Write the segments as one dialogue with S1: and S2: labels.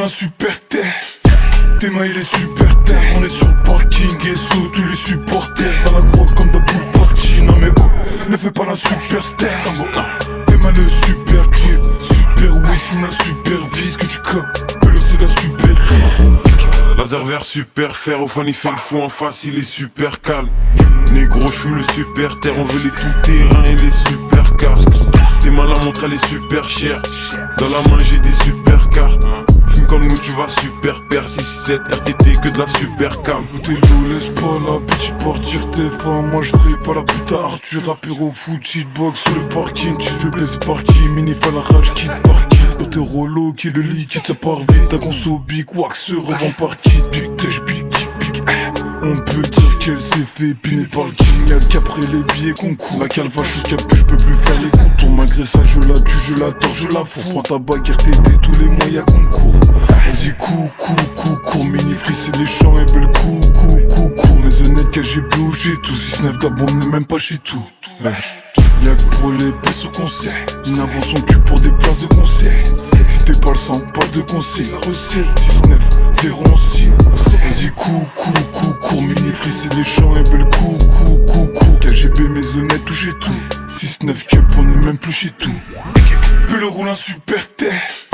S1: un super test. Tes mains il est super terre. On est sur le parking et sous tous les supporters. Dans la croix comme dans pool party. Non mais oh, ne fais pas la superstar. Tes mains le super trip. Super weed, fume la super vie. Ce que tu copes, que le c'est la super rime.
S2: Laser vert super fer, au fond il fait le fou en face, il est super calme. Négro, j'fume le super terre, on veut les tout-terrain et les super casques. Tes mains la montre elle est super chère. Dans la main j'ai des super cartes. Fume comme nous tu vas super père. 6-7 RTT que de la super cam.
S1: T'es lourd, laisse pas la petite partir tes femmes. Moi je ferai pas la putard. Tu rappeur au foot, cheatbox sur le parking. Tu fais baiser par qui, mini-fa la rage, quitte par qui. Quand t'es rollo, qui est le liquide, ça part vite. Ta conso big, wax, se revend par qui. Big tèche, big. On peut dire qu'elle s'est fait piner par le king. Y'a qu'après les billets qu'on court. La calva, je suis capu, je peux plus faire les contours. Malgré ça, je la tue, je la tords, je la fous. Prends ta baguette, t'aider tous les moyens qu'on court. Vas-y, cours, mini free, c'est les champs et belle cours. Les honnêtes, KGB ou j'ai tout. 6-9 Gabon, on n'est même pas chez tout. Y'a que pour les pesos qu'on sait. Une avance son cul pour des places de concert. Si t'es pas le sang, pas de conseil. La recette 19-06. Vas-y, cours, mini free, c'est les champs et belle cours. KGB, mes honnêtes, touché tout. 6-9 cup, on est même plus chez tout. Puis le roule un super test.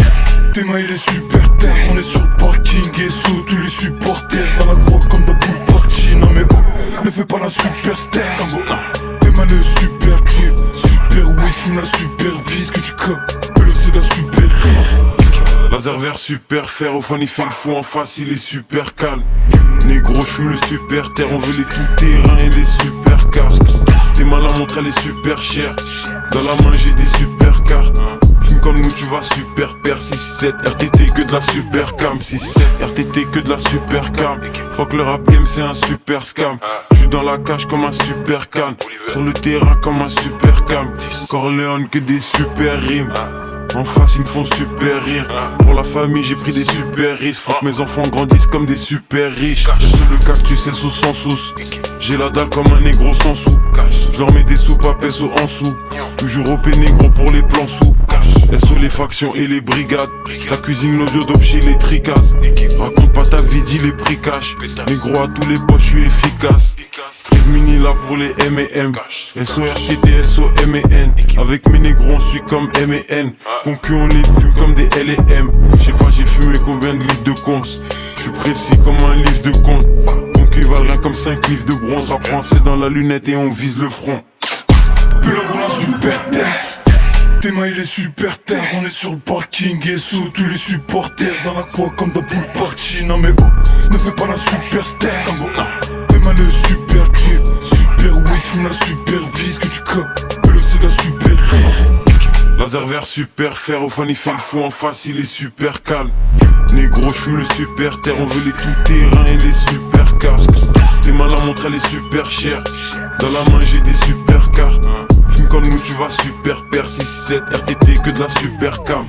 S1: Tes mains il est super terre. On est sur le parking et sous tous les supporters. Dans la croix comme dans pool party. Non mais oh, ne fais pas la superstar. Tes mains le super trip. Super weed, fume la super vie. Ce que tu copes, que le c'est la super rime.
S2: Laser vert super fer, au fond il fait le fou en face, il est super calme. Négro, j'fume le super terre, on veut les tout-terrain et les super casques. Tes mains la montre elle est super chère. Dans la main j'ai des super cartes. Fume comme nous tu vas super père. 6-7 RTT que de la super cam. 6-7 RTT que de la super cam. Fuck le rap game c'est un super scam. J'suis dans la cage comme un super can. Sur le terrain comme un super cam. Corleone que des super rimes. En face ils me font super rire. Pour la famille j'ai pris des super risques. Faut que mes enfants grandissent comme des super riches. J'ai le cactus et sous sans sous. J'ai la dalle comme un négro sans sous. Je leur mets des soupes à peso en sous. Toujours au fait négro pour les plans sous. SO les factions et les brigades. Ça cuisine l'audio dope chez les tricas. Raconte pas ta vie, dis les prix cash. Négro à tous les poches, je suis efficace. 13 mini là pour les M&M. SORTT, SOMN. Avec mes négros on suit comme M&N. Concu on les fume comme des L&M. J'sais pas j'ai fumé combien de litres de cons. J'suis précis comme un livre de compte. Concu valent rien comme 5 livres de bronze. Rap français dans la lunette et on vise le front.
S1: Puis le roule un super test. Tes mains il est super terre. On est sur le parking et sous tous les supporters. Dans la croix comme dans pool party. Non mais oh, ne fais pas la superstar. Tes mains le super trip. Super weed, fume la super vie. Ce que tu copes, que le c'est la super rime.
S2: Laser vert super fer, au fond il fait le fou en face, il est super calme. Négro, j'fume le super terre, on veut les tout-terrain et les super casques. Tes mains la montre elle est super chère. Dans la main j'ai des super cartes. Fume comme nous tu vas super père. 6-7 RTT que de la super cam.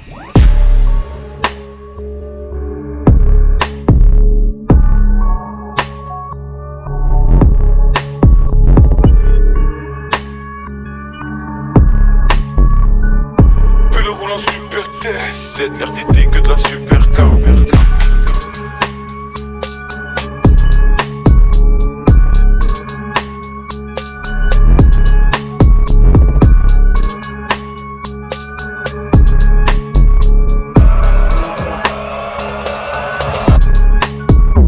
S1: Puis le roule un super test.
S2: 7 RTT que de la super